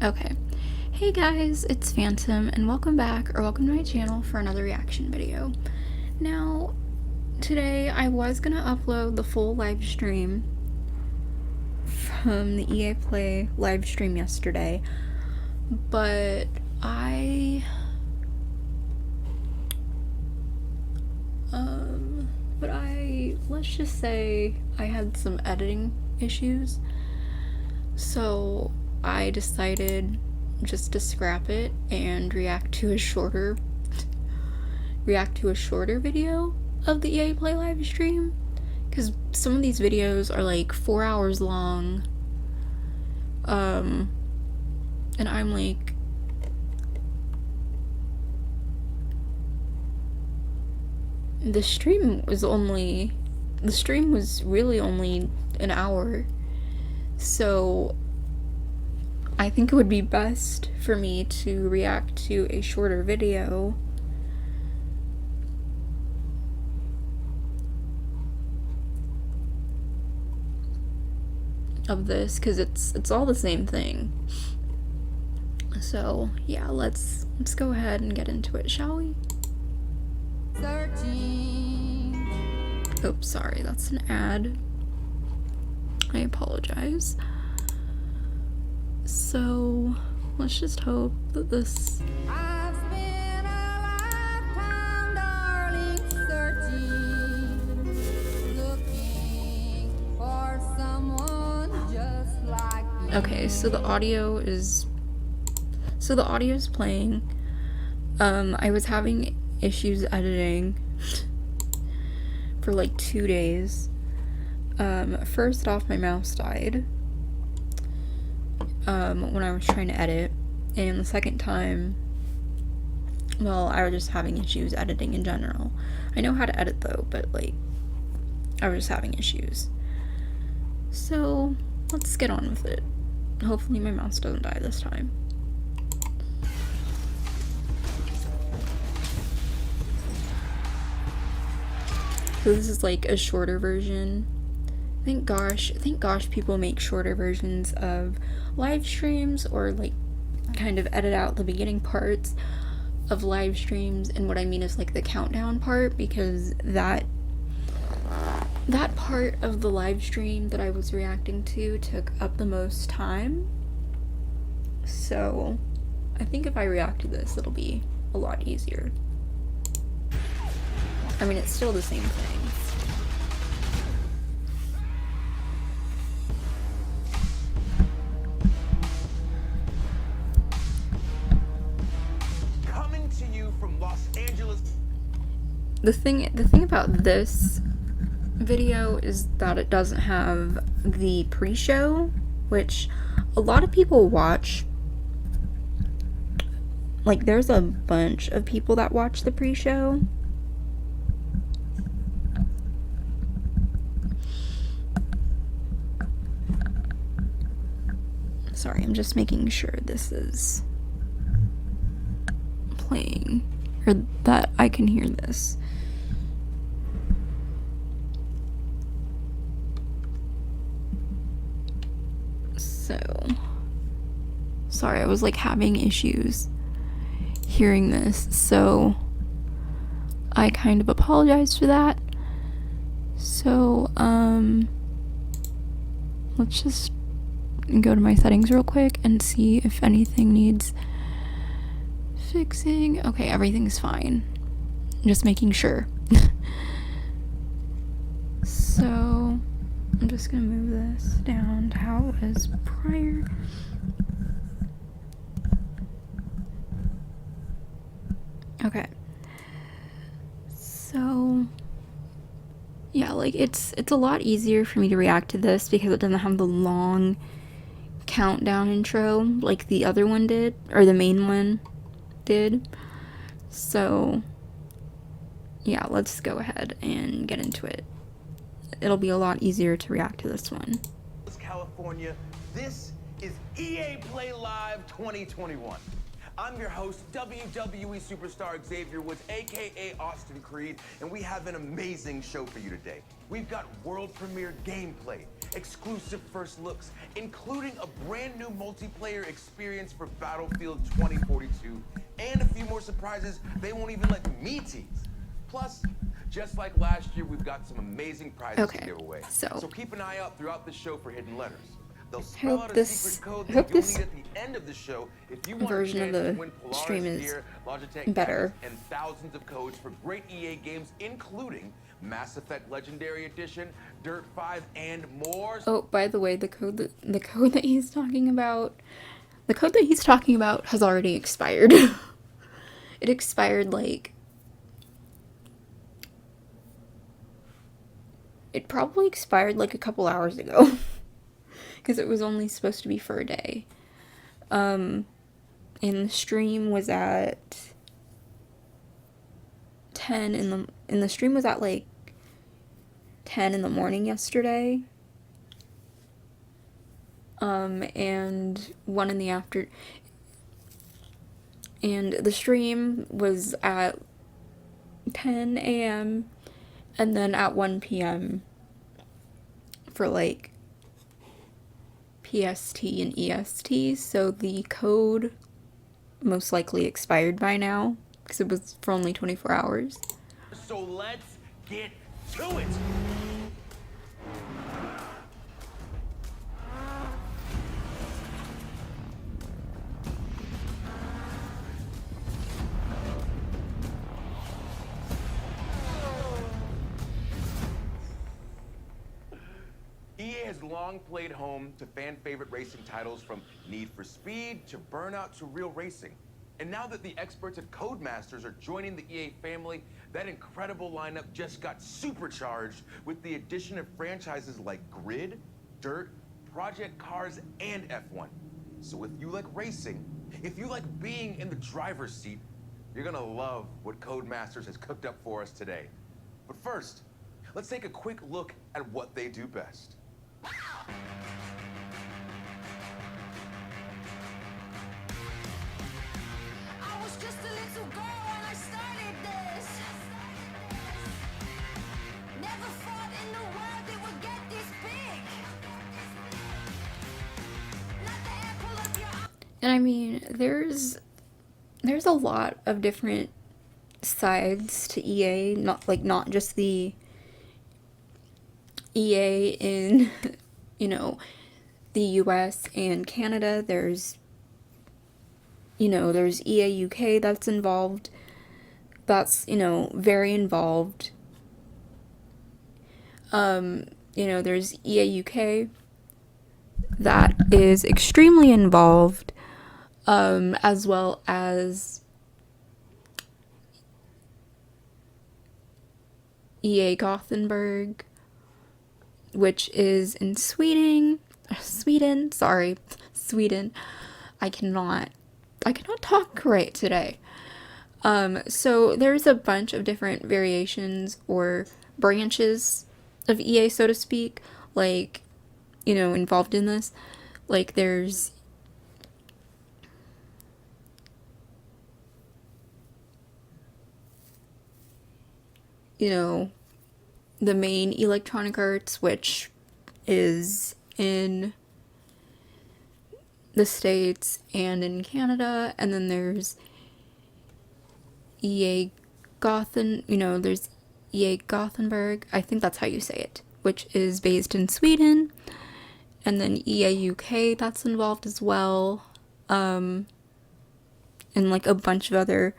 Okay. Hey guys, it's Phantom, and welcome back, or welcome to my channel for another reaction video. Now, today I was gonna upload the full live stream from the EA Play live stream yesterday, but let's just say I had some editing issues, so I decided just to scrap it and react to a shorter video of the EA Play live stream, because some of these videos are like 4 hours long, and I'm like, the stream was really only an hour, so I think it would be best for me to react to a shorter video. Of this, because it's all the same thing. So yeah, let's go ahead and get into it, shall we? Searching. Oops, sorry, that's an ad. I apologize. So let's just hope that this. I've spent a lifetime, darling, searching, looking for someone just like you. Okay, so the audio is playing. I was having issues editing for like 2 days. First off, my mouse died when I was trying to edit, and the second time, well, I was just having issues editing in general. I know how to edit though, but like, I was just having issues. So let's get on with it. Hopefully my mouse doesn't die this time. So this is like a shorter version. Thank gosh people make shorter versions of live streams, or like kind of edit out the beginning parts of live streams. And what I mean is like the countdown part, because that part of the live stream that I was reacting to took up the most time. So I think if I react to this, it'll be a lot easier. I mean, it's still the same thing. Coming to you from Los Angeles. The thing about this video is that it doesn't have the pre-show, which a lot of people watch. Like, there's a bunch of people that watch the pre-show. Sorry, I'm just making sure this is playing, or that I can hear this. So, sorry, I was like having issues hearing this, so I kind of apologize for that. So, let's just go to my settings real quick and see if anything needs fixing. Okay, everything's fine. Just making sure. So I'm just gonna move this down to how it was prior. Okay. So yeah, like it's a lot easier for me to react to this because it doesn't have the long countdown intro like the other one did, or the main one did. So yeah, let's go ahead and get into it. It'll be a lot easier to react to this one. California, this is EA Play Live 2021. I'm your host, WWE superstar Xavier Woods, aka Austin Creed, and we have an amazing show for you today. We've got world premiere gameplay, exclusive first looks, including a brand new multiplayer experience for Battlefield 2042, and a few more surprises they won't even let me tease. Plus, just like last year, we've got some amazing prizes to Okay, give away. so Keep an eye out throughout the show for hidden letters. They'll spell out a this secret code I that hope you'll this need at the end of the show if you want version a of chance to the win Polaris stream is gear, Logitech better. gadgets, and thousands of codes for great EA games, including Mass Effect Legendary Edition, Dirt 5, and more. Oh, by the way, the code that he's talking about, has already expired. It expired like it probably expired like a couple hours ago because it was only supposed to be for a day. And the stream was at 10 in the stream was at like 10 in the morning yesterday. And 1 in the after, and the stream was at 10 a.m. and then at 1 p.m. for like PST and EST, so the code most likely expired by now because it was for only 24 hours. So let's get to it. EA has long played home to fan-favorite racing titles from Need for Speed to Burnout to Real Racing. And now that the experts at Codemasters are joining the EA family, that incredible lineup just got supercharged with the addition of franchises like Grid, Dirt, Project Cars, and F1. So if you like racing, if you like being in the driver's seat, you're gonna love what Codemasters has cooked up for us today. But first, let's take a quick look at what they do best. I was just a little girl when I started this. Never thought in the world it would get this big. Not the apple of your eye. And I mean, there's a lot of different sides to EA, not just the EA in the US and Canada. There's EA UK that's involved. That's very involved. There's EA UK that is extremely involved, as well as EA Gothenburg, which is in Sweden. I cannot talk right today. So there's a bunch of different variations or branches of EA, so to speak, like, involved in this. Like, there's the main Electronic Arts, which is in the States and in Canada, and then there's EA there's EA Gothenburg, I think that's how you say it, which is based in Sweden, and then EA UK that's involved as well, and like a bunch of other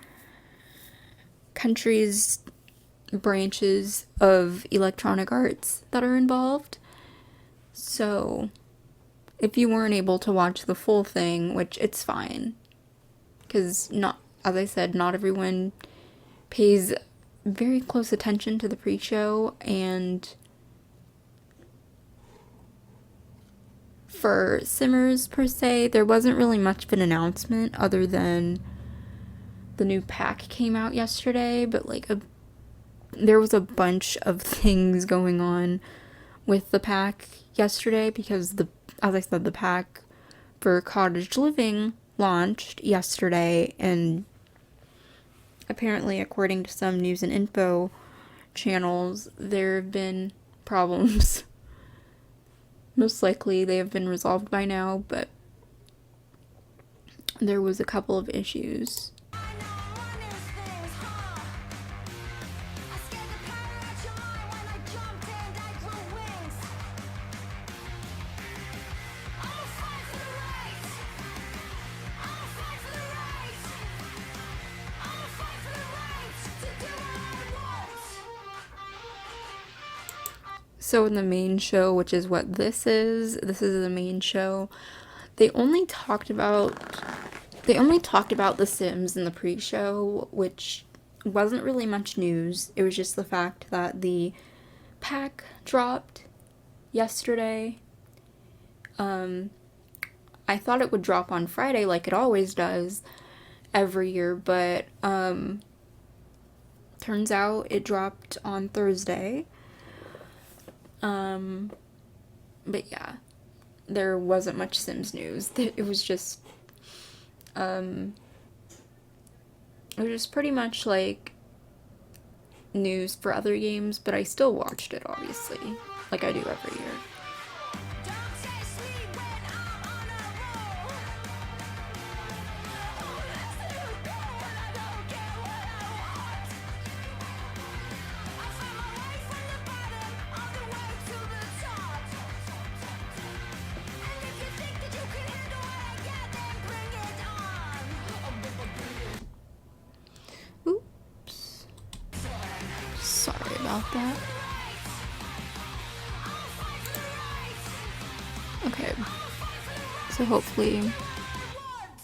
countries, branches of Electronic Arts that are involved. So if you weren't able to watch the full thing, which it's fine, because as I said, not everyone pays very close attention to the pre-show, and for Simmers per se, there wasn't really much of an announcement other than the new pack came out yesterday, but there was a bunch of things going on with the pack yesterday because as I said, the pack for Cottage Living launched yesterday, and apparently, according to some news and info channels, there have been problems Most likely they have been resolved by now, but there was a couple of issues. I know one is things, huh? I scared the power out your mind when I jumped and I grew wings. I'ma fight for the right. I'ma fight for the right. I'ma fight for the right to do what I want. So in the main show, which is what this is the main show. They only talked about The Sims in the pre-show, which wasn't really much news. It was just the fact that the pack dropped yesterday. I thought it would drop on Friday like it always does every year, but turns out it dropped on Thursday. But yeah, there wasn't much Sims news. It was just pretty much like news for other games, but I still watched it, obviously, like I do every year. Don't chase me when I'm on a roll. Let's let it go when I don't get what I want. I found my way from the bottom all the way to the top. And if you think that you can handle what I got, then bring it on. Oops. Sorry about that. Okay. So hopefully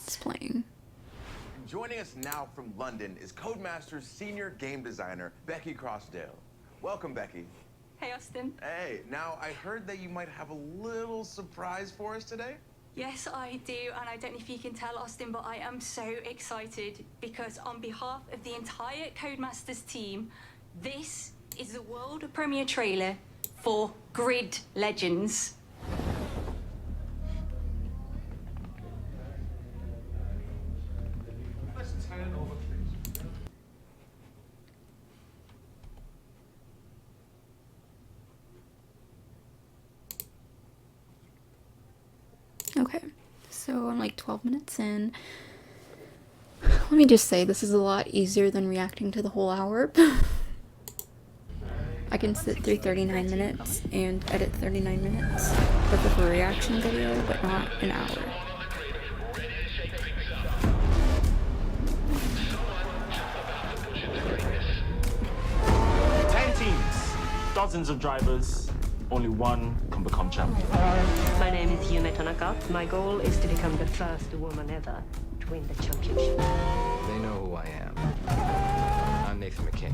it's playing. Joining us now from London is Codemasters senior game designer Becky Crossdale. Welcome, Becky. Hey, Austin. Hey, now I heard that you might have a little surprise for us today. Yes, I do, and I don't know if you can tell, Austin, but I am so excited because on behalf of the entire Codemasters team, this is the world premiere trailer for Grid Legends. Okay, so I'm like 12 minutes in. Let me just say, this is a lot easier than reacting to the whole hour. I can sit through 39 minutes and edit 39 minutes of a reaction video, but not an hour. Dozens of drivers, only one can become champion. My name is Yume Tanaka. My goal is to become the first woman ever to win the championship. They know who I am. I'm Nathan McKay,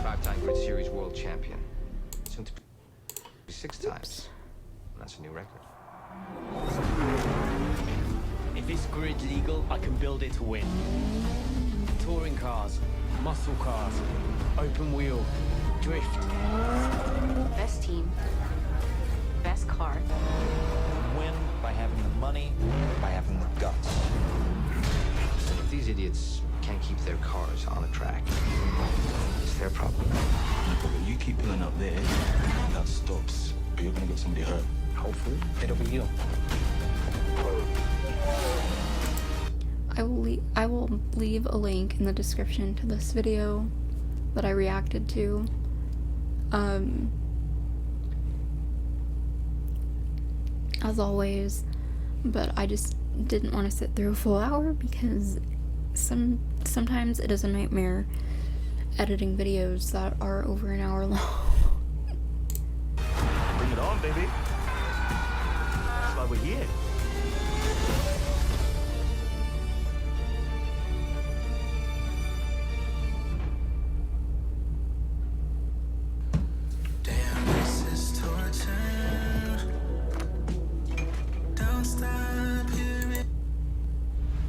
5-time Grid Series world champion. Soon to be 6 times. That's a new record. If this grid's legal, I can build it to win. Touring cars, muscle cars, open wheel, drift. Best team, best car. Win by having the money, by having the guts. If these idiots can't keep their cars on the track, it's their problem. You keep pulling up there, that stops, but you're gonna get somebody hurt. Hopefully, it'll be you. I will leave a link in the description to this video that I reacted to. As always, but I just didn't want to sit through a full hour because sometimes it is a nightmare editing videos that are over an hour long. Bring it on, baby. That's why we're here.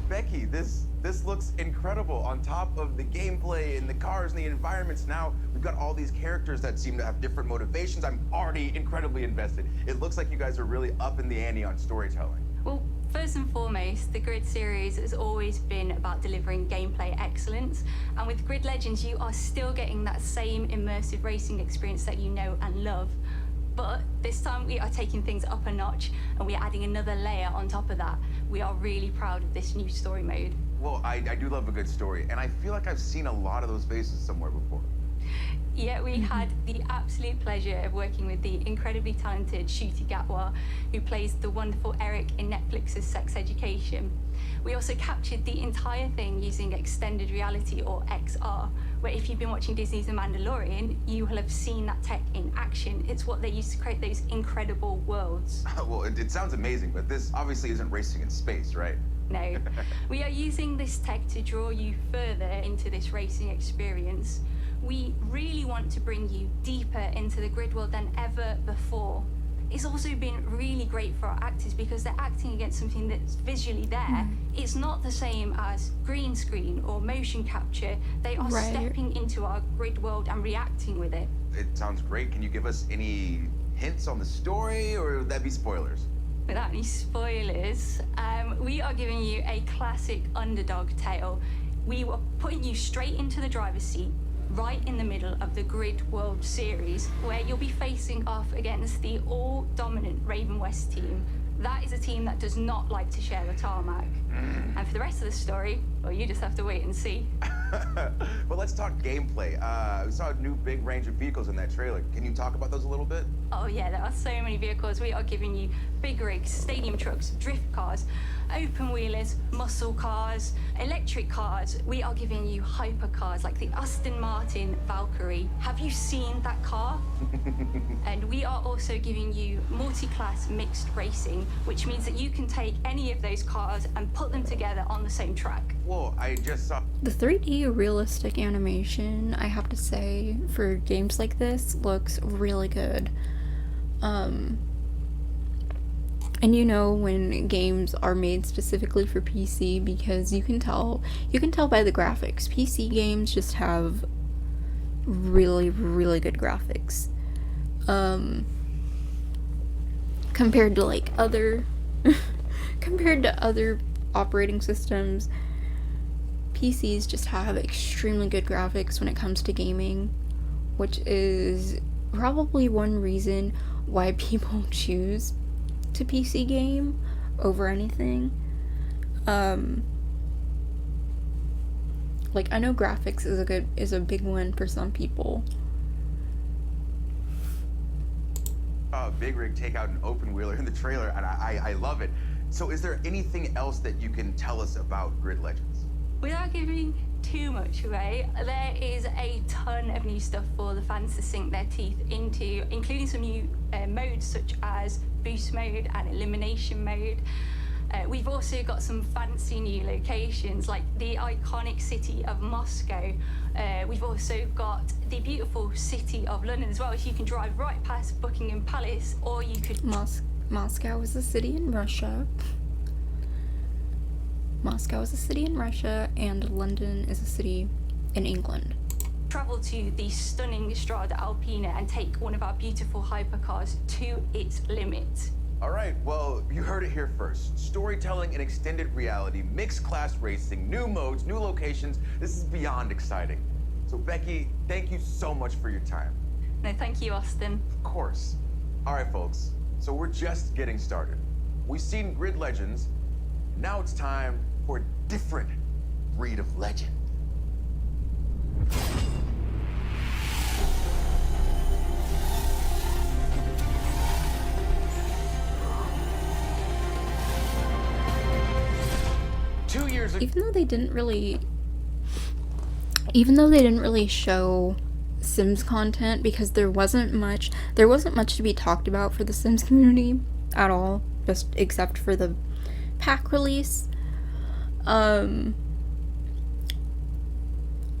Becky, this looks incredible. On top of the gameplay and the cars and the environments, now we've got all these characters that seem to have different motivations. I'm already incredibly invested. It looks like you guys are really upping the ante on storytelling. Well, first and foremost, the Grid series has always been about delivering gameplay excellence, and with Grid Legends, you are still getting that same immersive racing experience that you know and love. But this time we are taking things up a notch and we are adding another layer on top of that. We are really proud of this new story mode. Well, I do love a good story, and I feel like I've seen a lot of those faces somewhere before. Yeah, we had the absolute pleasure of working with the incredibly talented Ncuti Gatwa, who plays the wonderful Eric in Netflix's Sex Education. We also captured the entire thing using extended reality, or XR, where if you've been watching Disney's The Mandalorian, you will have seen that tech in action. It's what they use to create those incredible worlds. Well, it sounds amazing, but this obviously isn't racing in space, right? No, we are using this tech to draw you further into this racing experience. We really want to bring you deeper into the grid world than ever before. It's also been really great for our actors because they're acting against something that's visually there. It's not the same as green screen or motion capture. They are Right. stepping into our grid world and reacting with it. It sounds great. Can you give us any hints on the story, or would that be spoilers? Without any spoilers, we are giving you a classic underdog tale. We were putting you straight into the driver's seat, right in the middle of the Grid World Series, where you'll be facing off against the all-dominant Raven West team. That is a team that does not like to share the tarmac. And for the rest of the story, well, you just have to wait and see. Well, let's talk gameplay. We saw a new big range of vehicles in that trailer. Can you talk about those a little bit? Oh yeah, there are so many vehicles. We are giving you big rigs, stadium trucks, drift cars, open wheelers, muscle cars, electric cars. We are giving you hypercars like the Aston Martin Valkyrie. Have you seen that car? And we are also giving you multi-class mixed racing, which means that you can take any of those cars and put them together on the same track. Whoa, I just saw... The 3D realistic animation, I have to say, for games like this, looks really good. And you know when games are made specifically for PC, because you can tell by the graphics. PC games just have really, really good graphics. Compared to like other compared to other operating systems, PCs just have extremely good graphics when it comes to gaming, which is probably one reason why people choose to PC game over anything. Like, I know graphics is a big one for some people. Big rig take out an open wheeler in the trailer, and I love it. So is there anything else that you can tell us about Grid Legends? Without giving too much away, there is a ton of new stuff for the fans to sink their teeth into, including some new modes such as boost mode and elimination mode. We've also got some fancy new locations like the iconic city of Moscow. We've also got the beautiful city of London as well, so you can drive right past Buckingham Palace, or you could... Moscow is a city in Russia. Moscow is a city in Russia, and London is a city in England. Travel to the stunning Strada Alpina and take one of our beautiful hypercars to its limit. All right, well, you heard it here first. Storytelling and extended reality, mixed class racing, new modes, new locations. This is beyond exciting. So Becky, thank you so much for your time. No, thank you, Austin. Of course. All right, folks, so we're just getting started. We've seen Grid Legends. Now it's time for a different breed of legend. Even though they didn't really show Sims content, because there wasn't much to be talked about for the Sims community at all, just except for the pack release. As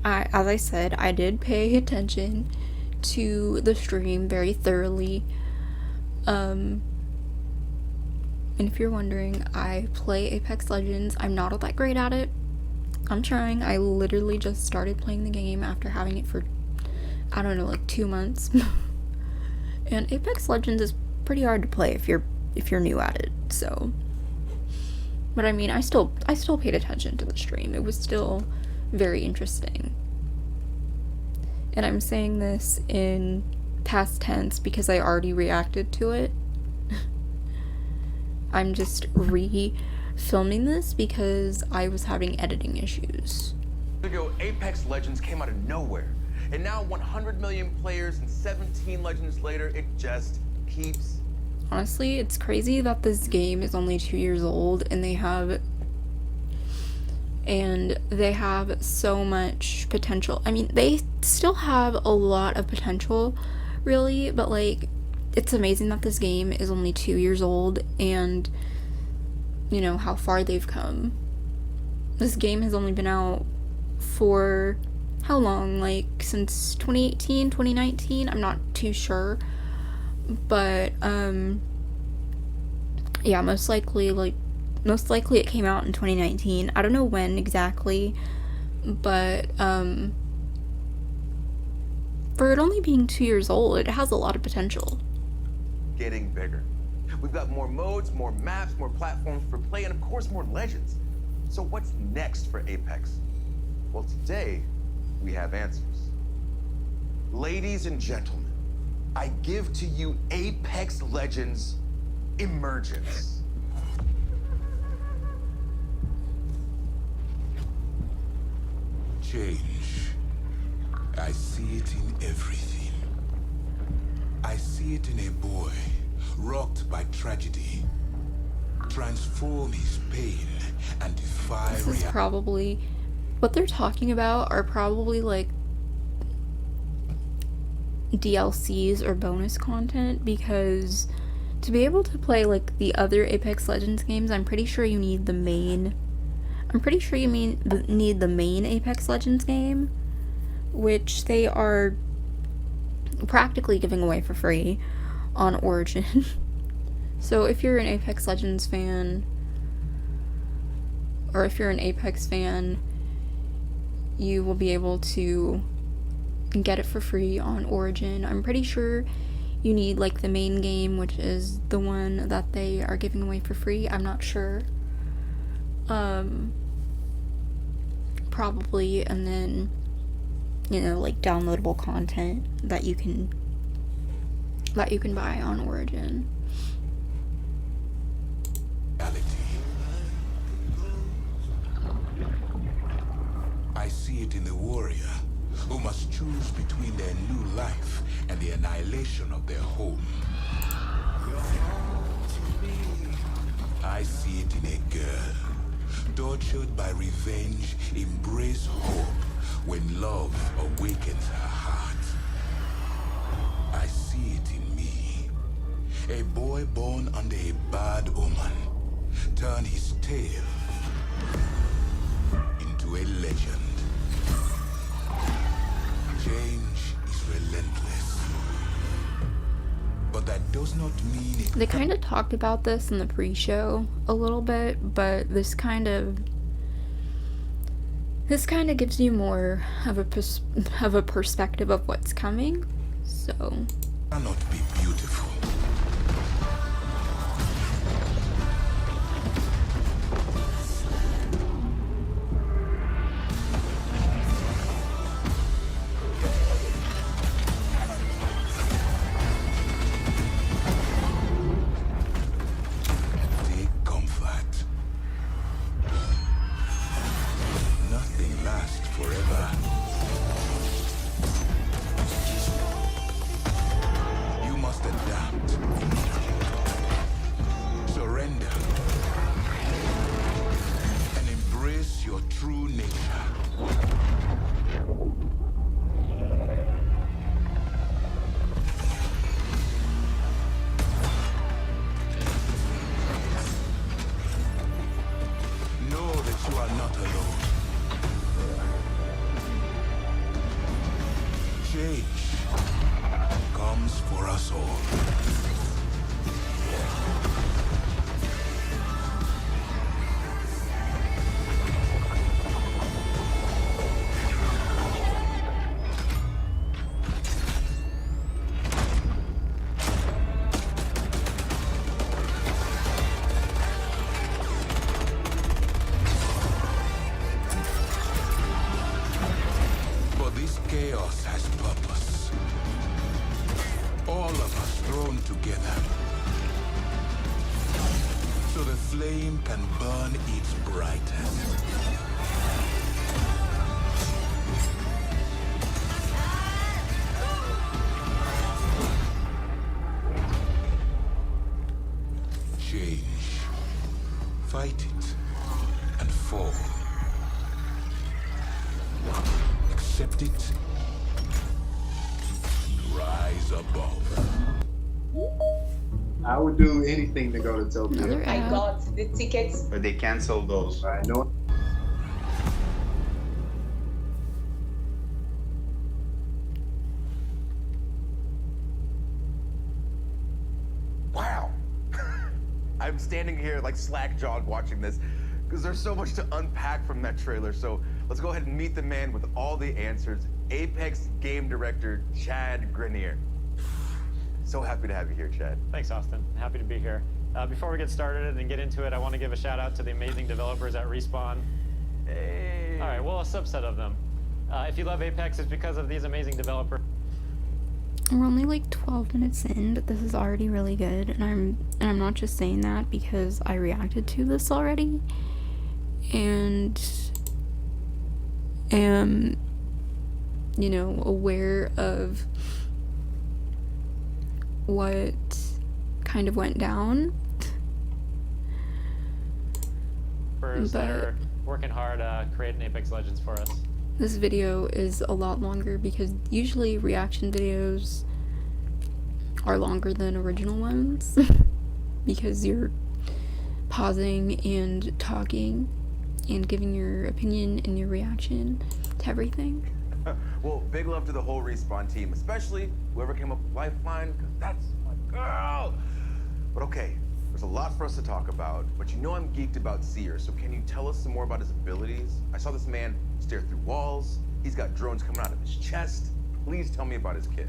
I said, I did pay attention to the stream very thoroughly. And if you're wondering, I play Apex Legends. I'm not all that great at it. I'm trying. I literally just started playing the game after having it for, I don't know, like 2 months. And Apex Legends is pretty hard to play if you're new at it. So, but I mean, I still paid attention to the stream. It was still very interesting. And I'm saying this in past tense because I already reacted to it. I'm just re-filming this because I was having editing issues. Ago, Apex Legends came out of nowhere. And now 100 million players and 17 Legends later, it just keeps. Honestly, it's crazy that this game is only 2 years old and they have so much potential. I mean, they still have a lot of potential, really, but like, it's amazing that this game is only 2 years old and, you know, how far they've come. This game has only been out for how long? Like, since 2018, 2019? I'm not too sure. But, yeah, most likely it came out in 2019. I don't know when exactly, but, for it only being 2 years old, it has a lot of potential. Getting bigger. We've got more modes, more maps, more platforms for play, and of course, more legends. So what's next for Apex? Well, today, we have answers. Ladies and gentlemen, I give to you Apex Legends Emergence. Change. I see it in everything. I see it in a boy rocked by tragedy. Transform his pain and defy This is reality. probably, what they're talking about are probably like DLCs or bonus content, because to be able to play like the other Apex Legends games, I'm pretty sure you need the main need the main Apex Legends game, which they are practically giving away for free on Origin. So if you're an Apex Legends fan, or if you're an Apex fan, you will be able to get it for free on Origin. I'm pretty sure you need like the main game, which is the one that they are giving away for free. I'm not sure. Probably, and then, you know, like downloadable content that you can buy on Origin. I see it in the warrior who must choose between their new life and the annihilation of their home. I see it in a girl, tortured by revenge, embrace hope when love awakens her heart. I see it in me, a boy born under a bad omen, turn his tale into a legend. Change is relentless, but that does not mean it. They kind of talked about this in the pre-show a little bit, but this kind of gives you more of a perspective of what's coming. So Cannot be beautiful. Take comfort. Nothing lasts forever. You must adapt. Surrender. And embrace your true nature. Know that you are not alone. Change comes for us all. For this chaos has purpose. flame can burn its brightest. Change. Fight it and fall. Accept it. Rise above. I would do anything to go to Tokyo. Another I ad. got the tickets. But they canceled those. I know. Wow. I'm standing here like slack-jawed watching this because there's so much to unpack from that trailer. So let's go ahead and meet the man with all the answers, Apex game director Chad Grenier. So happy to have you here, Chad. Thanks, Austin. Happy to be here. Before we get started and get into it, I want to give a shout out to the amazing developers at Respawn. Hey. All right, well, a subset of them. If you love Apex, it's because of these amazing developers. We're only like 12 minutes in, but this is already really good, and I'm not just saying that because I reacted to this already, and am, you know, aware of what kind of went down. That are working hard creating Apex Legends for us. This video is a lot longer because usually reaction videos are longer than original ones because you're pausing and talking and giving your opinion and your reaction to everything. Well, big love to the whole Respawn team, especially whoever came up with Lifeline, because that's my girl. But okay, there's a lot for us to talk about, but you know I'm geeked about Seer, so can you tell us some more about his abilities? I saw this man stare through walls. He's got drones coming out of his chest. Please tell me about his kit.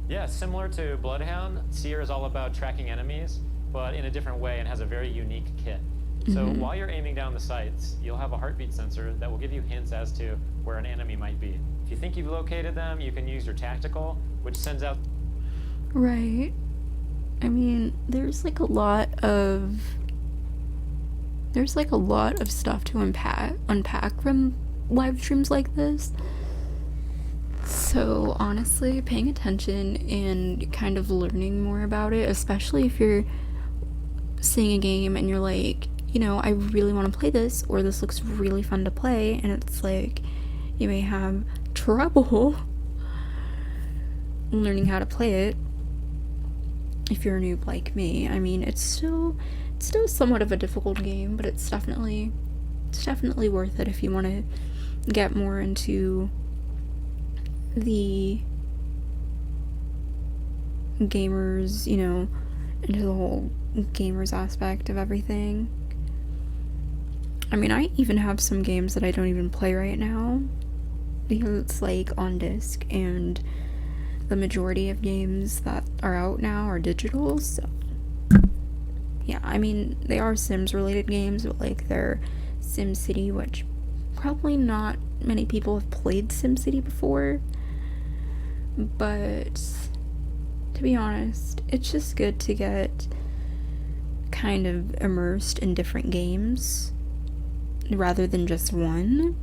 Yeah, similar to Bloodhound, Seer is all about tracking enemies, but in a different way and has a very unique kit. So while you're aiming down the sights, you'll have a heartbeat sensor that will give you hints as to where an enemy might be. If you think you've located them, you can use your tactical, which sends out... Right. I mean, there's like a lot of stuff to unpack from live streams like this. So honestly, paying attention and kind of learning more about it, especially if you're seeing a game and you're like, you know, I really want to play this, or this looks really fun to play, and it's like you may have trouble learning how to play it if you're a noob like me. I mean, it's still somewhat of a difficult game, but it's definitely worth it if you want to get more into the gamers, you know, into the whole gamers aspect of everything. I mean, I even have some games that I don't even play right now because it's like on disc, and the majority of games that are out now are digital, so yeah, I mean, they are Sims related games, but like they're SimCity, which probably not many people have played SimCity before, but to be honest, it's just good to get kind of immersed in different games rather than just one.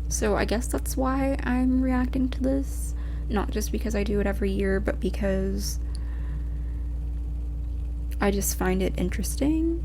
So I guess that's why I'm reacting to this, not just because I do it every year, but because I just find it interesting.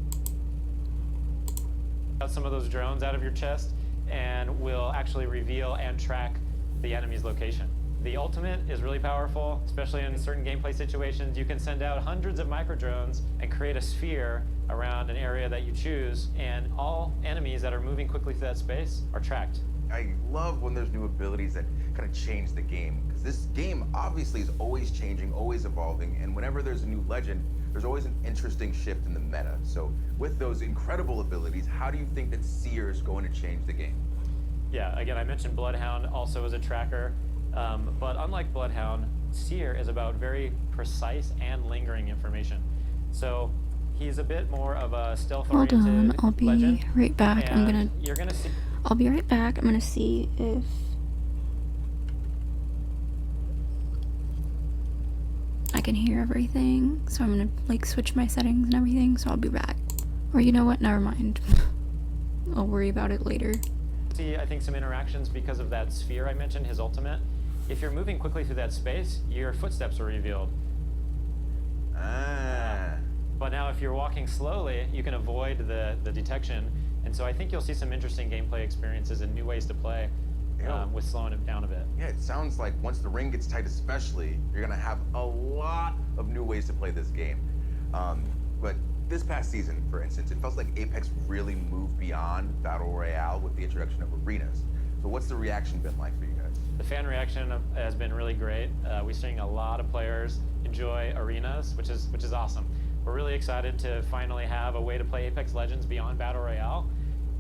Some of those drones out of your chest and will actually reveal and track the enemy's location. The ultimate is really powerful, especially in certain gameplay situations. You can send out hundreds of micro drones and create a sphere around an area that you choose, and all enemies that are moving quickly through that space are tracked. I love when there's new abilities that kind of change the game, because this game obviously is always changing, always evolving, and whenever there's a new legend, there's always an interesting shift in the meta. So with those incredible abilities, how do you think that Seer is going to change the game? Yeah, again, I mentioned Bloodhound also as a tracker, but unlike Bloodhound, Seer is about very precise and lingering information. So he's a bit more of a stealth-oriented Hold on, I'll be legend, right back. you're gonna see. I'll be right back. I'm gonna see if I can hear everything. So I'm gonna like switch my settings and everything. So I'll be back. Or you know what? Never mind. I'll worry about it later. See, I think some interactions because of that sphere I mentioned, his ultimate. If you're moving quickly through that space, your footsteps are revealed. But now if you're walking slowly, you can avoid the detection. And so I think you'll see some interesting gameplay experiences and new ways to play with slowing it down a bit. Yeah, it sounds like once the ring gets tight especially, you're gonna have a lot of new ways to play this game. But this past season, for instance, it felt like Apex really moved beyond Battle Royale with the introduction of arenas. So what's the reaction been like for you guys? The fan reaction has been really great. We're seeing a lot of players enjoy arenas, which is awesome. We're really excited to finally have a way to play Apex Legends beyond Battle Royale.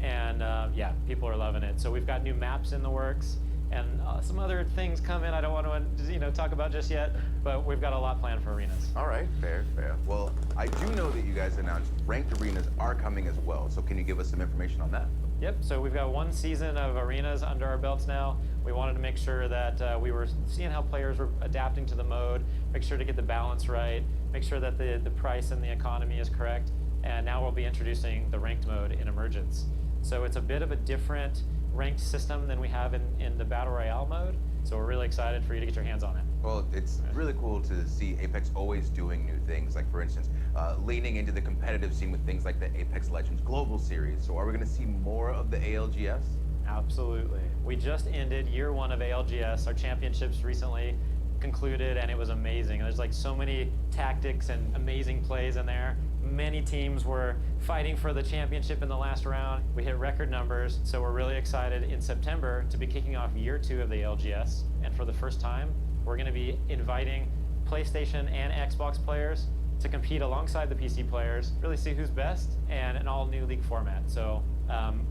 And yeah, people are loving it. So we've got new maps in the works and some other things coming I don't want to talk about just yet, but we've got a lot planned for arenas. All right, fair. Well, I do know that you guys announced ranked arenas are coming as well. So can you give us some information on that? Yep, so we've got one season of arenas under our belts now. We wanted to make sure that we were seeing how players were adapting to the mode, make sure to get the balance right, make sure that the price and the economy is correct, and now we'll be introducing the ranked mode in Emergence. So it's a bit of a different ranked system than we have in the Battle Royale mode, so we're really excited for you to get your hands on it. Well, it's really cool to see Apex always doing new things, like for instance, leaning into the competitive scene with things like the Apex Legends Global Series. So are we gonna see more of the ALGS? Absolutely. We just ended year 1 of ALGS. Our championships recently concluded and it was amazing. There's like so many tactics and amazing plays in there. Many teams were fighting for the championship in the last round. We hit record numbers, so we're really excited in September to be kicking off year 2 of the ALGS. And for the first time, we're gonna be inviting PlayStation and Xbox players to compete alongside the PC players, really see who's best, and an all new league format. So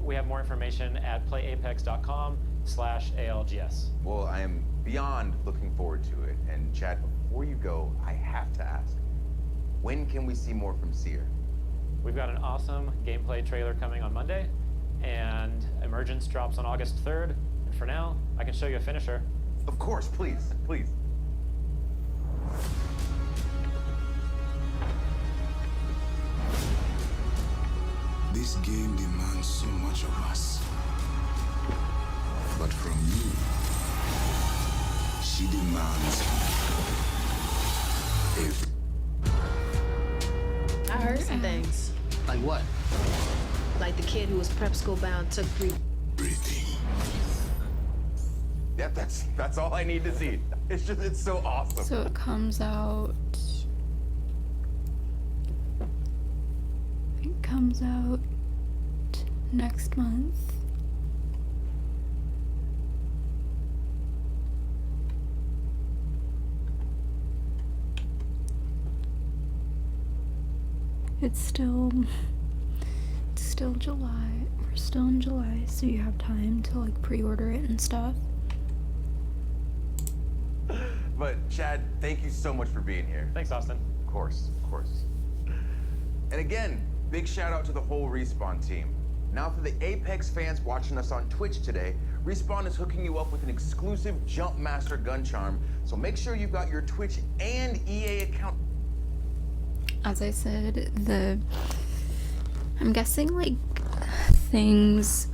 we have more information at playapex.com/ALGS. Well, I am beyond looking forward to it. And Chad, before you go, I have to ask, when can we see more from Seer? We've got an awesome gameplay trailer coming on Monday, and Emergence drops on August 3rd. And for now, I can show you a finisher. Of course, please. This game demands so much of us. But from you, she demands everything. I heard some things. Like what? Like the kid who was prep school bound took everything. Yep, that's all I need to see. It's so awesome. So it comes out. It comes out next month. It's still July. We're still in July, so you have time to like pre-order it and stuff. But Chad, thank you so much for being here. Thanks, Austin. Of course. And again, big shout out to the whole Respawn team. Now for the Apex fans watching us on Twitch today, Respawn is hooking you up with an exclusive Jumpmaster gun charm, so make sure you've got your Twitch and EA account. As I said, I'm guessing like things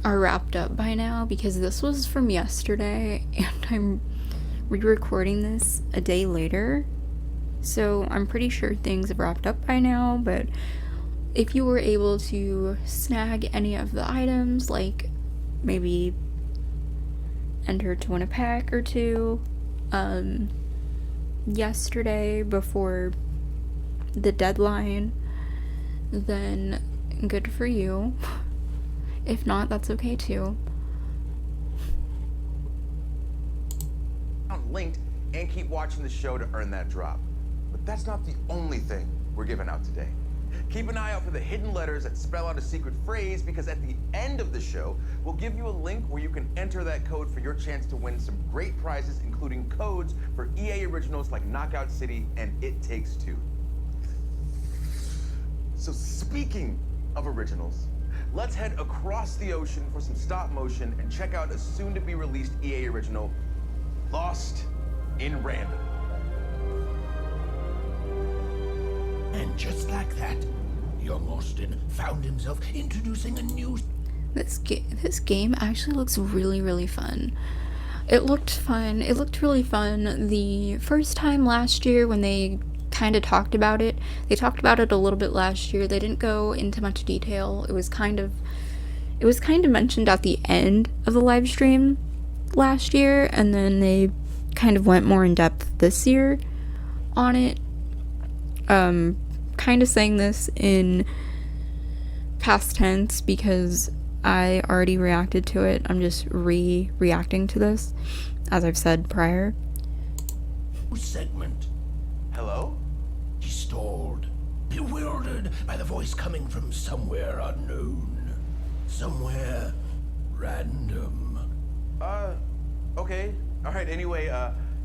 are wrapped up by now because this was from yesterday and I'm re-recording this a day later. So I'm pretty sure things have wrapped up by now, but if you were able to snag any of the items, like maybe enter to win a pack or two, yesterday before the deadline, then good for you. If not, that's okay too. Linked and keep watching the show to earn that drop. But that's not the only thing we're giving out today. Keep an eye out for the hidden letters that spell out a secret phrase, because at the end of the show, we'll give you a link where you can enter that code for your chance to win some great prizes, including codes for EA originals like Knockout City and It Takes Two. So speaking of originals, let's head across the ocean for some stop motion and check out a soon-to-be released EA original, Lost in Random. And just like that, young Austin found himself introducing a new... This game actually looks really, really fun. It looked fun. It looked really fun the first time last year when they kind of talked about it. They talked about it a little bit last year. They didn't go into much detail. It was kind of mentioned at the end of the live stream last year, and then they kind of went more in depth this year on it. Kind of saying this in past tense because I already reacted to it. I'm just reacting to this, as I've said prior. segment. Hello? He stalled, bewildered by the voice coming from somewhere unknown. Somewhere random. Okay. Alright, anyway,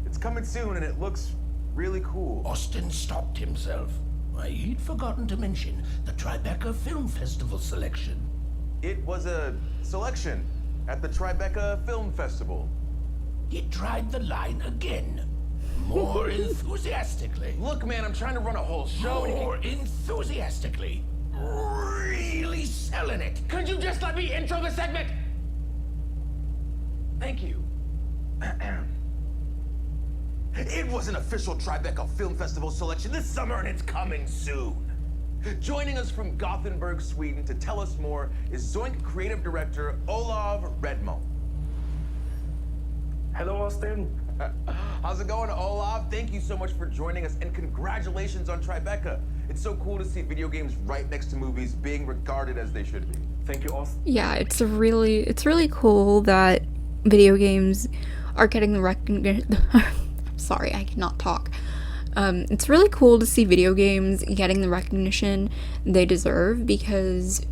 it's coming soon and it looks really cool. Austin stopped himself. Why, he'd forgotten to mention the Tribeca Film Festival selection. It was a selection at the Tribeca Film Festival. He tried the line again, more enthusiastically. Look, man, I'm trying to run a whole show. More enthusiastically. Really selling it. Could you just let me intro the segment? Thank you. It was an official Tribeca Film Festival selection this summer, and it's coming soon. Joining us from Gothenburg, Sweden to tell us more is Zoink creative director Olav Redmo. Hello, Austin. How's it going, Olav? Thank you so much for joining us, and congratulations on Tribeca. It's so cool to see video games right next to movies being regarded as they should be. Thank you, Austin. Yeah, it's really cool that video games are getting the recognition. Sorry, I cannot talk. It's really cool to see video games getting the recognition they deserve, because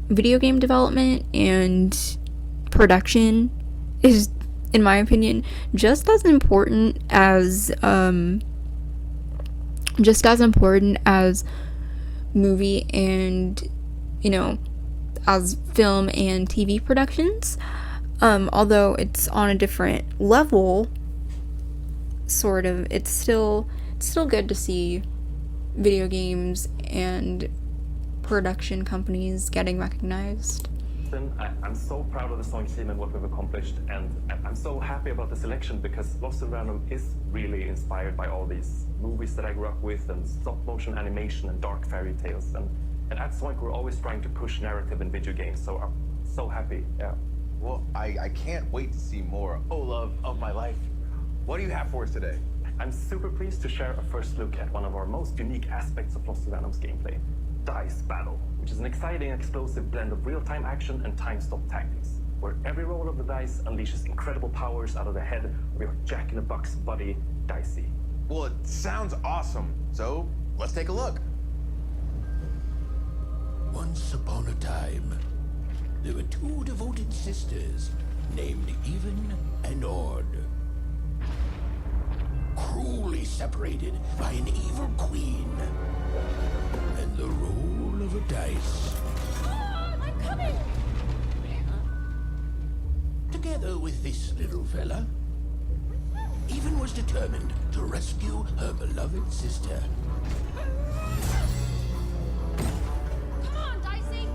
video game development and production is, in my opinion, just as important as movie and, as film and TV productions. Although it's on a different level, sort of, it's still good to see video games and production companies getting recognized. I'm so proud of the Zoink team and what we've accomplished, and I'm so happy about the selection because Lost in Random is really inspired by all these movies that I grew up with, and stop motion animation and dark fairy tales, and at Zoink we're always trying to push narrative in video games, so I'm so happy. Yeah. Well, I can't wait to see more Olav of my life. What do you have for us today? I'm super pleased to share a first look at one of our most unique aspects of Lost in Random's gameplay, Dice Battle, which is an exciting, explosive blend of real-time action and time-stop tactics, where every roll of the dice unleashes incredible powers out of the head of your jack-in-the-box buddy, Dicey. Well, it sounds awesome, so let's take a look. Once upon a time, there were two devoted sisters named Even and Ord. Cruelly separated by an evil queen and the roll of a dice. I'm coming! Together with this little fella, Even was determined to rescue her beloved sister. Come on, Dicey!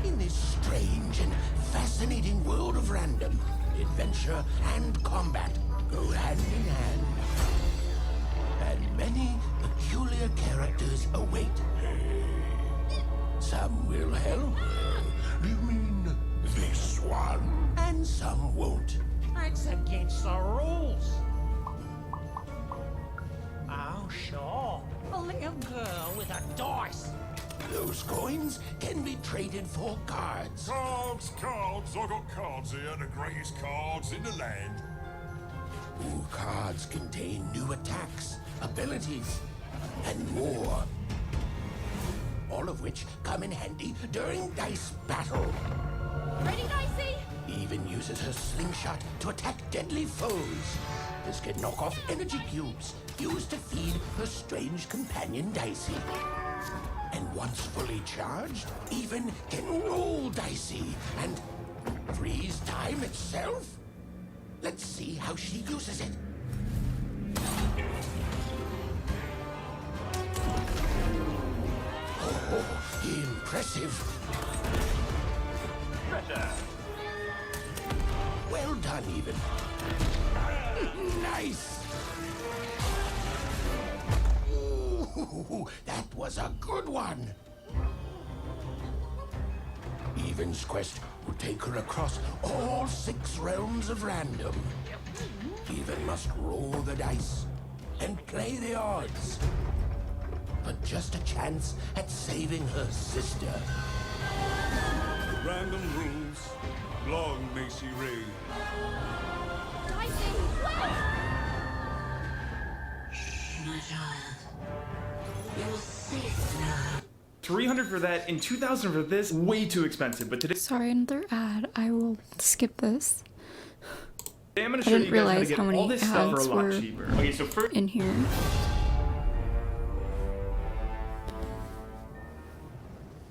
In this strange and fascinating world of random, adventure and combat go hand in hand. And many peculiar characters await. Some will help. You mean this one? And some won't. That's against the rules. Oh, sure. A little girl with a dice. Those coins can be traded for cards. Cards. I got cards here, the greatest cards in the land. Ooh, cards contain new attacks, abilities, and more. All of which come in handy during Dice Battle. Ready, Dicey? Even uses her slingshot to attack deadly foes. This can knock off energy cubes used to feed her strange companion Dicey. And once fully charged, Even can roll Dicey and freeze time itself. Let's see how she uses it. impressive. Pressure. Well done, even. Nice. Ooh, that was a good one. Even's quest will take her across all 6 realms of random. Even must roll the dice and play the odds. But just a chance at saving her sister. Random rules. Long may she reign. My child, you're safe now. 300 for that and 2,000 for this. Way too expensive. But today Sorry, another ad. I will skip this. I'm going I to show didn't you guys how to realize get how many all this stuff for a ads lot were cheaper. Okay, so first in here.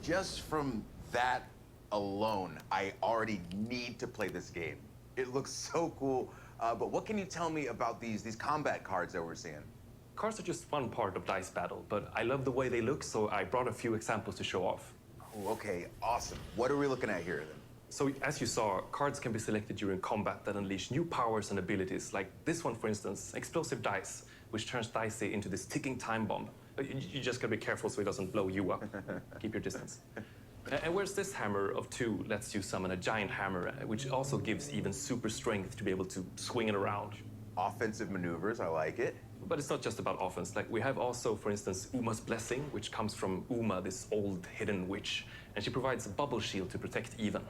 Just from that alone, I already need to play this game. It looks so cool. But what can you tell me about these combat cards that we're seeing? Cards are just one part of Dice Battle, but I love the way they look, so I brought a few examples to show off. Oh, okay, awesome. What are we looking at here then? So, as you saw, cards can be selected during combat that unleash new powers and abilities, like this one, for instance, Explosive Dice, which turns Dicey into this ticking time bomb. You just gotta be careful so it doesn't blow you up. Keep your distance. And where's this hammer of 2 lets you summon a giant hammer, which also gives even super strength to be able to swing it around. Offensive maneuvers, I like it. But it's not just about offense. Like, we have also, for instance, Uma's Blessing, which comes from Uma, this old hidden witch. And she provides a bubble shield to protect Even.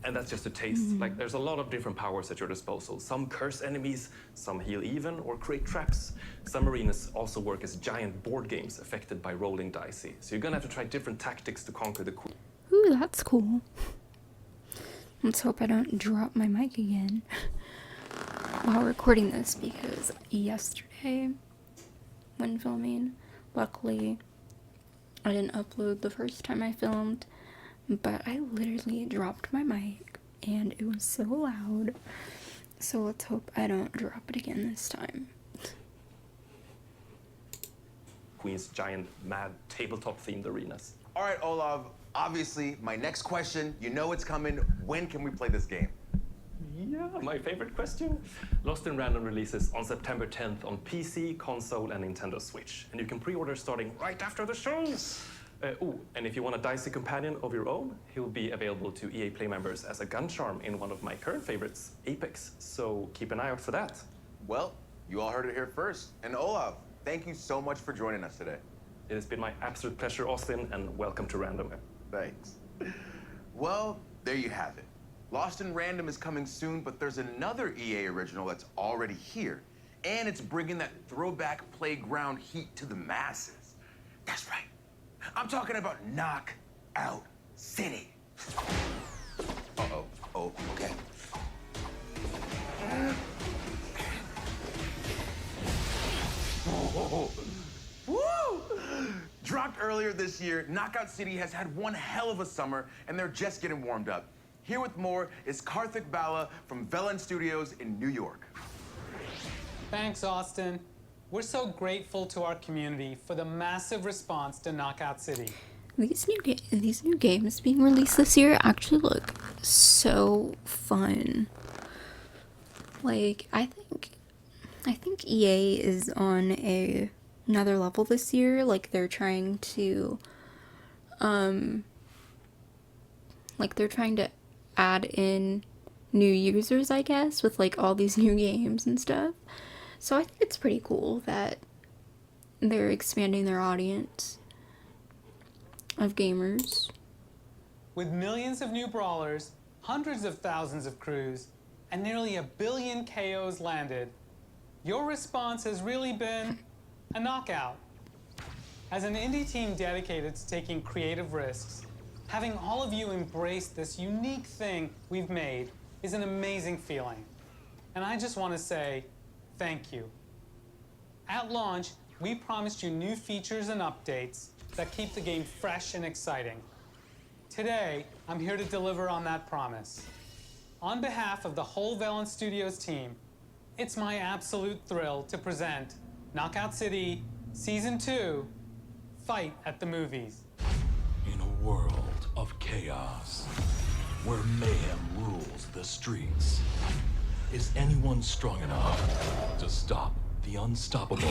And that's just a taste. Like, there's a lot of different powers at your disposal. Some curse enemies, some heal Even, or create traps. Some arenas also work as giant board games affected by rolling dicey. So you're gonna have to try different tactics to conquer the queen. Ooh, that's cool. Let's hope I don't drop my mic again while recording this, because yesterday when filming, luckily I didn't upload the first time I filmed, but I literally dropped my mic and it was so loud. So let's hope I don't drop it again this time. Queen's giant, mad, tabletop-themed arenas. All right, Olav, obviously, my next question, you know it's coming. When can we play this game? Yeah, my favorite question. Lost in Random releases on September 10th on PC, console, and Nintendo Switch. And you can pre-order starting right after the show. And if you want a Dicey companion of your own, he'll be available to EA Play members as a gun charm in one of my current favorites, Apex. So keep an eye out for that. Well, you all heard it here first. And Olav, thank you so much for joining us today. It has been my absolute pleasure, Austin, and welcome to Random. Thanks. Well, there you have it. Lost in Random is coming soon, but there's another EA original that's already here. And it's bringing that throwback playground heat to the masses. That's right. I'm talking about Knockout City. Uh-oh. Oh, okay. Woo! Dropped earlier this year, Knockout City has had one hell of a summer, and they're just getting warmed up. Here with more is Karthik Bala from Velan Studios in New York. Thanks, Austin. We're so grateful to our community for the massive response to Knockout City. These new games being released this year actually look so fun. Like, I think EA is on another level this year. Like, they're trying to add in new users, I guess, with like all these new games and stuff. So I think it's pretty cool that they're expanding their audience of gamers. With millions of new brawlers, hundreds of thousands of crews, and nearly 1 billion KOs landed, your response has really been a knockout. As an indie team dedicated to taking creative risks, having all of you embrace this unique thing we've made is an amazing feeling. And I just want to say thank you. At launch, we promised you new features and updates that keep the game fresh and exciting. Today, I'm here to deliver on that promise. On behalf of the whole Velan Studios team, it's my absolute thrill to present Knockout City Season 2, Fight at the Movies. In a world of chaos, where mayhem rules the streets. Is anyone strong enough to stop the unstoppable?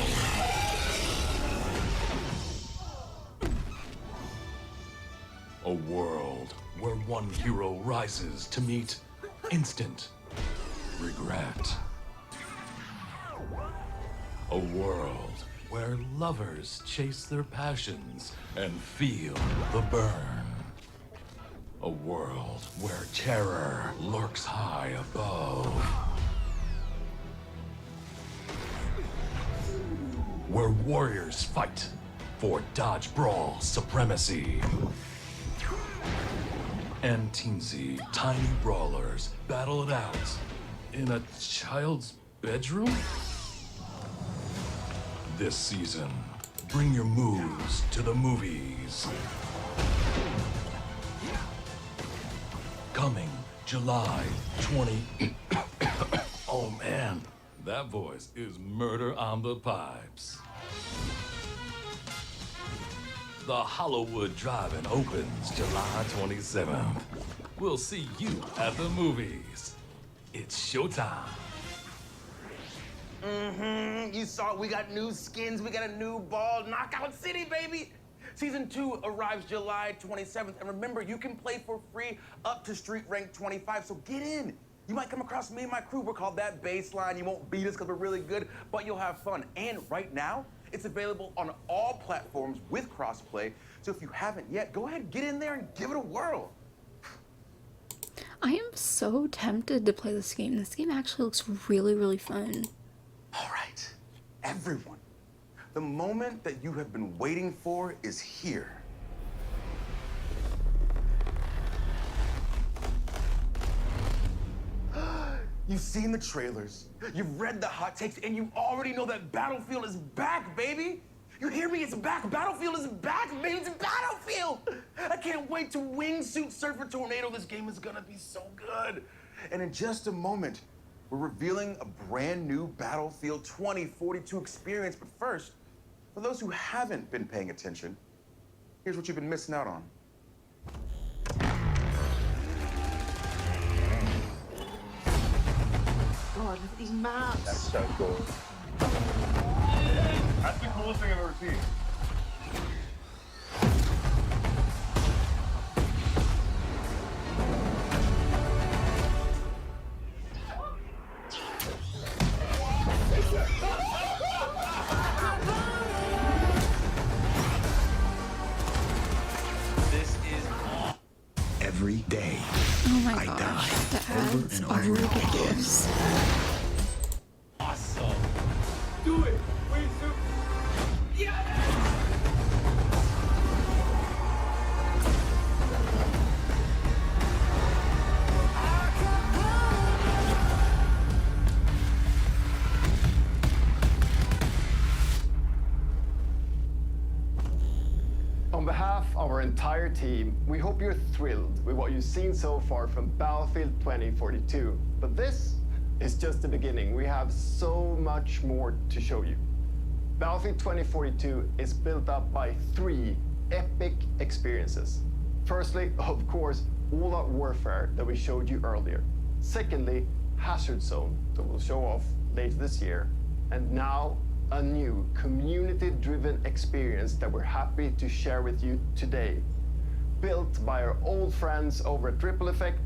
A world where one hero rises to meet instant regret. A world where lovers chase their passions and feel the burn. A world where terror lurks high above. Where warriors fight for dodge brawl supremacy. And teensy tiny brawlers battle it out in a child's bedroom? This season, bring your moves to the movies. Coming July 20. Oh man, that voice is Murder on the Pipes. The Hollywood Drive-In opens July 27th. We'll see you at the movies. It's showtime. You saw it. We got new skins. We got a new ball. Knockout City, baby. Season 2 arrives July 27th. And remember, you can play for free up to street rank 25. So get in. You might come across me and my crew. We're called That Baseline. You won't beat us because we're really good, but you'll have fun. And right now, it's available on all platforms with crossplay. So if you haven't yet, go ahead, get in there and give it a whirl. I am so tempted to play this game. This game actually looks really, really fun. All right, everyone, the moment that you have been waiting for is here. You've seen the trailers, you've read the hot takes, and you already know that Battlefield is back, baby. You hear me? It's back. Battlefield is back, baby. It's Battlefield. I can't wait to wingsuit surf a tornado. This game is gonna be so good. And in just a moment, we're revealing a brand new Battlefield 2042 experience. But first, for those who haven't been paying attention, here's what you've been missing out on. God, look at these maps. That's so cool. That's the coolest thing I've ever seen. This is every day. Oh my I gosh, die the over ads and are over ridiculous. Awesome. Do it. Wait, so... On behalf of our entire team, we hope you're thrilled with what you've seen so far from Battlefield 2042. But this is just the beginning. We have so much more to show you. Battlefield 2042 is built up by 3 epic experiences. Firstly, of course, all-out warfare that we showed you earlier. Secondly, Hazard Zone that we'll show off later this year. And now, a new community-driven experience that we're happy to share with you today. Built by our old friends over at Ripple Effect,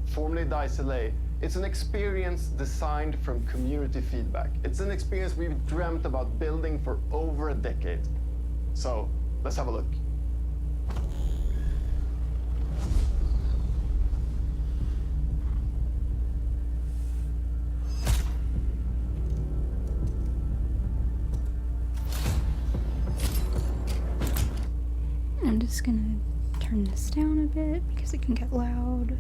formerly DICE LA, it's an experience designed from community feedback. It's an experience we've dreamt about building for over a decade. So, let's have a look. I'm just gonna turn this down a bit because it can get loud.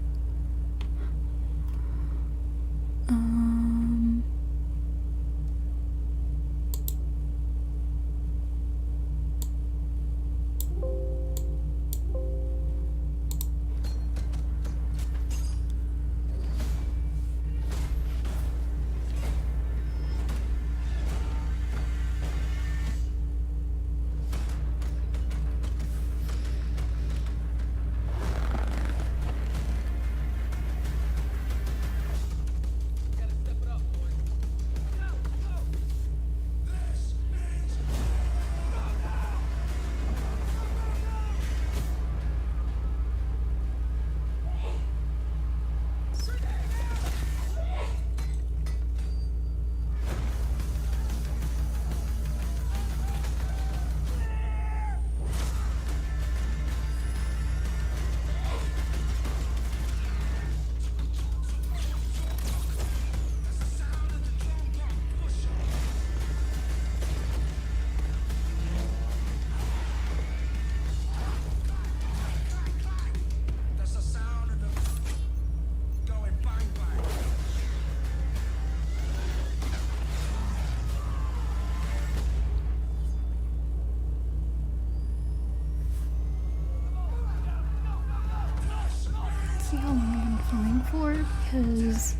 see how long I'm going for, because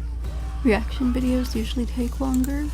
reaction videos usually take longer.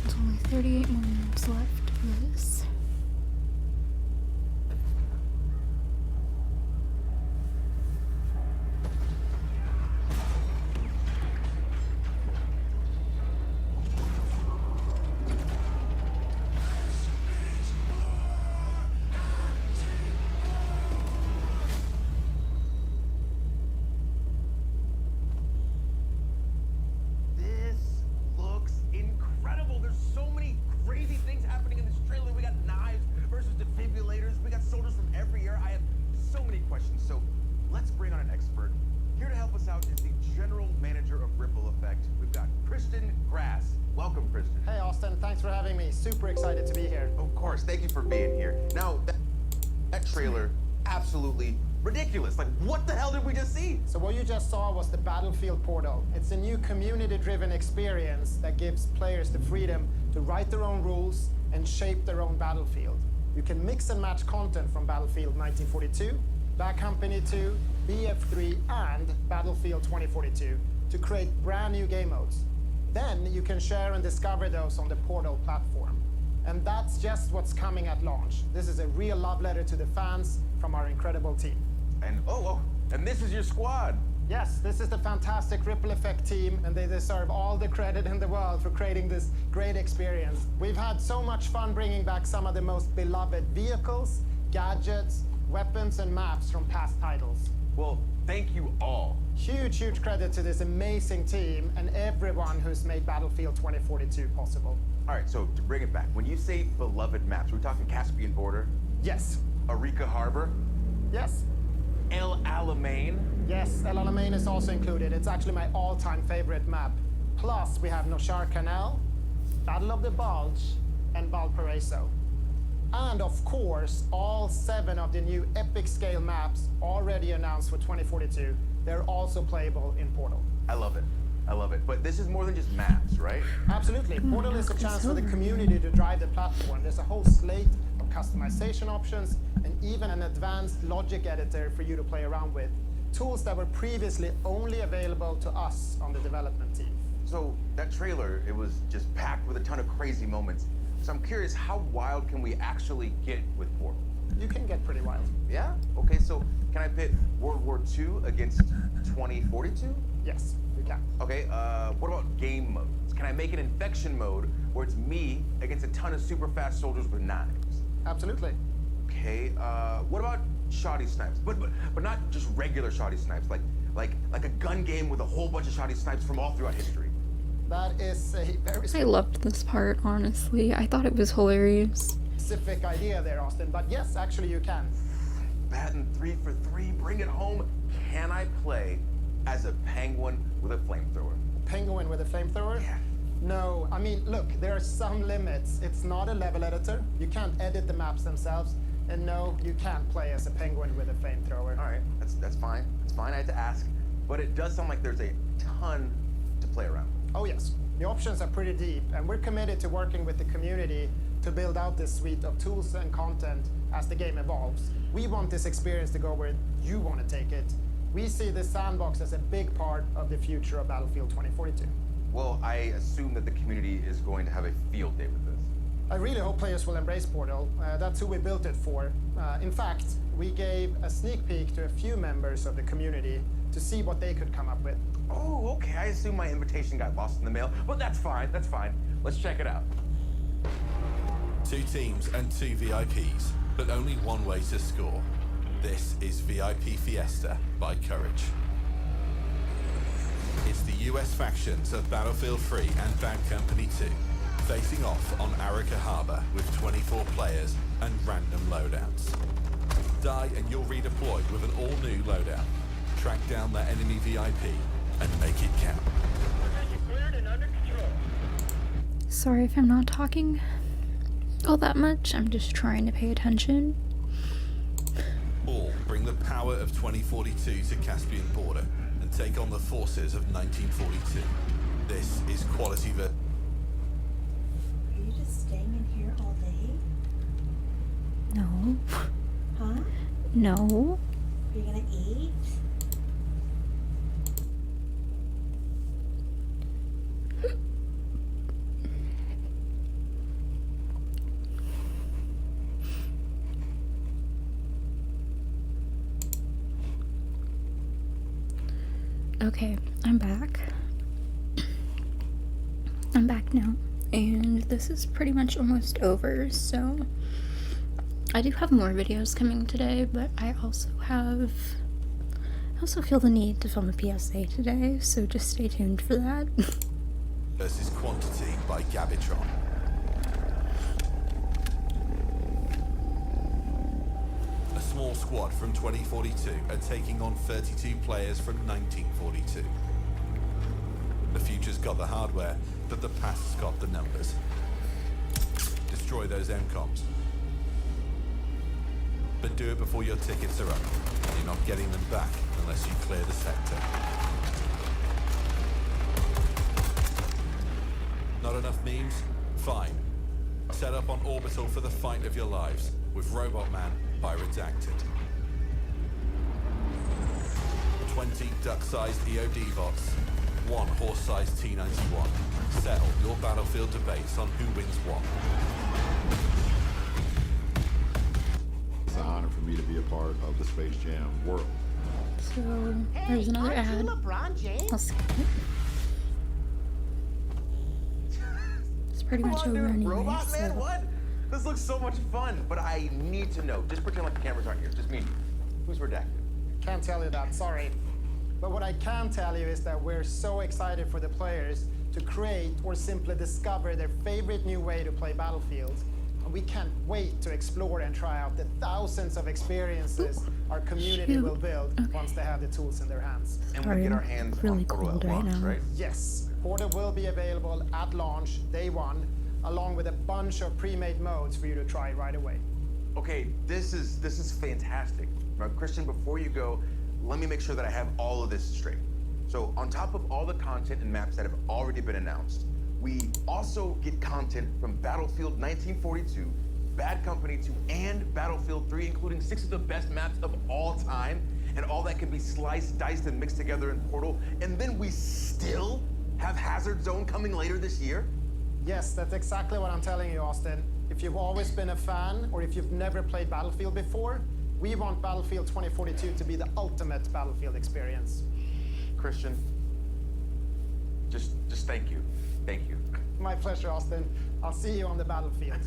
There's only 38 more minutes left of this. This looks incredible. There's so many crazy things happening in this trailer. We got knives versus defibrillators. We got soldiers from every era. I have so many questions. So let's bring on an expert. Here to help us out is the general manager of Ripple Effect. We've got Kristen Grass. Welcome, Kristen. Hey, Austin. Thanks for having me. Super excited to be here. Of course. Thank you for being here. Now, that trailer, absolutely ridiculous. Like, what the hell did we just see? So what you just saw was the Battlefield Portal. It's a new community-driven experience that gives players the freedom to write their own rules and shape their own battlefield. You can mix and match content from Battlefield 1942, Bad Company 2, BF3, and Battlefield 2042 to create brand new game modes. Then you can share and discover those on the Portal platform. And that's just what's coming at launch. This is a real love letter to the fans from our incredible team. And and this is your squad. Yes, this is the fantastic Ripple Effect team, and they deserve all the credit in the world for creating this great experience. We've had so much fun bringing back some of the most beloved vehicles, gadgets, weapons, and maps from past titles. Well, thank you all. Huge credit to this amazing team and everyone who's made Battlefield 2042 possible. All right, so to bring it back, when you say beloved maps, we're talking Caspian Border? Yes. Arica Harbor? Yes. El Alamein? Yes, El Alamein is also included. It's actually my all-time favorite map. Plus, we have Noshar Canal, Battle of the Bulge, and Valparaiso. And of course, all 7 of the new epic scale maps already announced for 2042. They're also playable in Portal. I love it. I love it. But this is more than just maps, right? Absolutely. Portal is a chance for the community to drive the platform. There's a whole slate of customization options and even an advanced logic editor for you to play around with. Tools that were previously only available to us on the development team. So that trailer, it was just packed with a ton of crazy moments. So I'm curious, how wild can we actually get with Portal? You can get pretty wild. Yeah? Okay, so can I pit World War II against 2042? Yes, you can. Okay, what about game modes? Can I make an infection mode where it's me against a ton of super fast soldiers with knives? Absolutely. Okay, what about shoddy snipes? But not just regular shoddy snipes, like a gun game with a whole bunch of shoddy snipes from all throughout history. That is a very I loved this part, honestly. I thought it was hilarious. specific idea there, Austin, but yes, actually you can. Batting 3 for 3, bring it home. Can I play as a penguin with a flamethrower? Penguin with a flamethrower? Yeah. No, I mean, look, there are some limits. It's not a level editor. You can't edit the maps themselves. And no, you can't play as a penguin with a flamethrower. All right, that's fine. It's fine, I had to ask. But it does sound like there's a ton to play around. Oh yes, the options are pretty deep, and we're committed to working with the community to build out this suite of tools and content as the game evolves. We want this experience to go where you want to take it. We see this sandbox as a big part of the future of Battlefield 2042. Well, I assume that the community is going to have a field day with this. I really hope players will embrace Portal. That's who we built it for. In fact, we gave a sneak peek to a few members of the community to see what they could come up with. Oh, okay. I assume my invitation got lost in the mail, but that's fine. That's fine. Let's check it out. 2 teams and 2 VIPs, but only one way to score. This is VIP Fiesta by Courage. It's the US factions of Battlefield 3 and Bad Company 2 facing off on Arica Harbor with 24 players and random loadouts. Die and you'll redeploy with an all-new loadout. Track down that enemy VIP and make it count. Sorry if I'm not talking all that much. I'm just trying to pay attention. All bring the power of 2042 to Caspian border and take on the forces of 1942. This is quality Are you just staying in here all day? No. Huh? No. Are you gonna eat? Okay, I'm back. I'm back now, and this is pretty much almost over, so I do have more videos coming today, but I also feel the need to film a PSA today, so just stay tuned for that. Versus Quantity by Gabitron. A small squad from 2042 are taking on 32 players from 1942. The future's got the hardware, but the past's got the numbers. Destroy those MCOMs. But do it before your tickets are up. You're not getting them back unless you clear the sector. Not enough memes? Fine. Set up on Orbital for the fight of your lives with Robot Man by Redacted. 20 duck-sized EOD bots, 1 horse-sized T-91. Settle your battlefield debates on who wins what. It's an honor for me to be a part of the Space Jam world. So there's another ad. I'll skip it. It's pretty much over anyway. Robot Man, So. what? This looks so much fun, but I need to know. Just pretend like the cameras aren't here. Just me. Who's Redacted? Can't tell you that, sorry. But what I can tell you is that we're so excited for the players to create or simply discover their favorite new way to play Battlefield. And we can't wait to explore and try out the thousands of experiences our community will build once they have the tools in their hands. And we get our hands really on Portal cold at right launch, now. right? Yes, Portal will be available at launch, day one, along with a bunch of pre-made modes for you to try right away. Okay, this is fantastic. Now, Christian, before you go, let me make sure that I have all of this straight. So on top of all the content and maps that have already been announced, we also get content from Battlefield 1942, Bad Company 2, and Battlefield 3, including 6 of the best maps of all time, and all that can be sliced, diced, and mixed together in Portal. And then we still have Hazard Zone coming later this year? Yes, that's exactly what I'm telling you, Austin. If you've always been a fan, or if you've never played Battlefield before, we want Battlefield 2042 to be the ultimate Battlefield experience. Christian, just thank you. Thank you. My pleasure, Austin. I'll see you on the battlefield.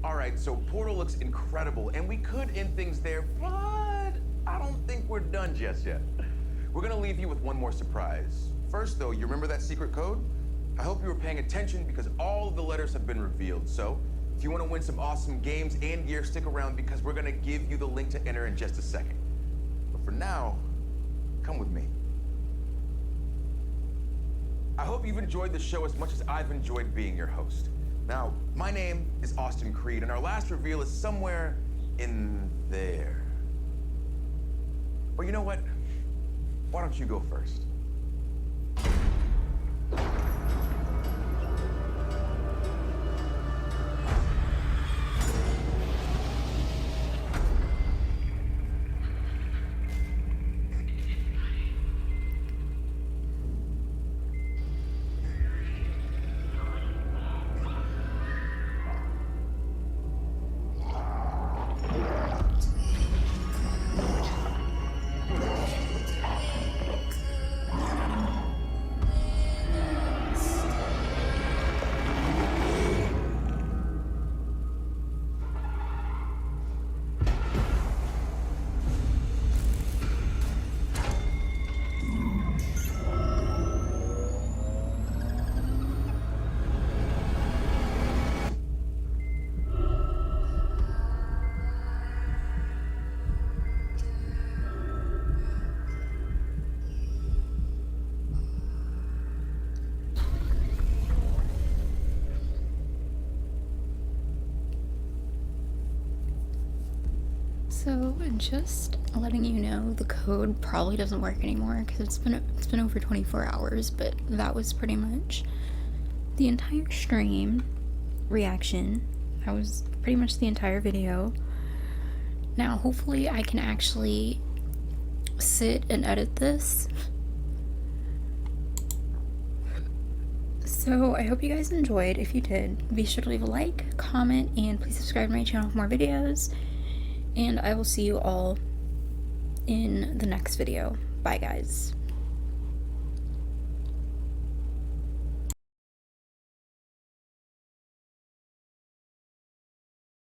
All right, so Portal looks incredible, and we could end things there, but I don't think we're done just yet. We're gonna leave you with one more surprise. First, though, you remember that secret code? I hope you were paying attention because all of the letters have been revealed. So if you want to win some awesome games and gear, stick around because we're gonna give you the link to enter in just a second. But for now, come with me. I hope you've enjoyed the show as much as I've enjoyed being your host. Now, my name is Austin Creed, and our last reveal is somewhere in there. But you know what? Why don't you go first? So just letting you know, the code probably doesn't work anymore because it's been over 24 hours, but that was pretty much the entire stream reaction. That was pretty much the entire video. Now hopefully I can actually sit and edit this. So I hope you guys enjoyed. If you did, be sure to leave a like, comment, and please subscribe to my channel for more videos. And I will see you all in the next video. Bye guys.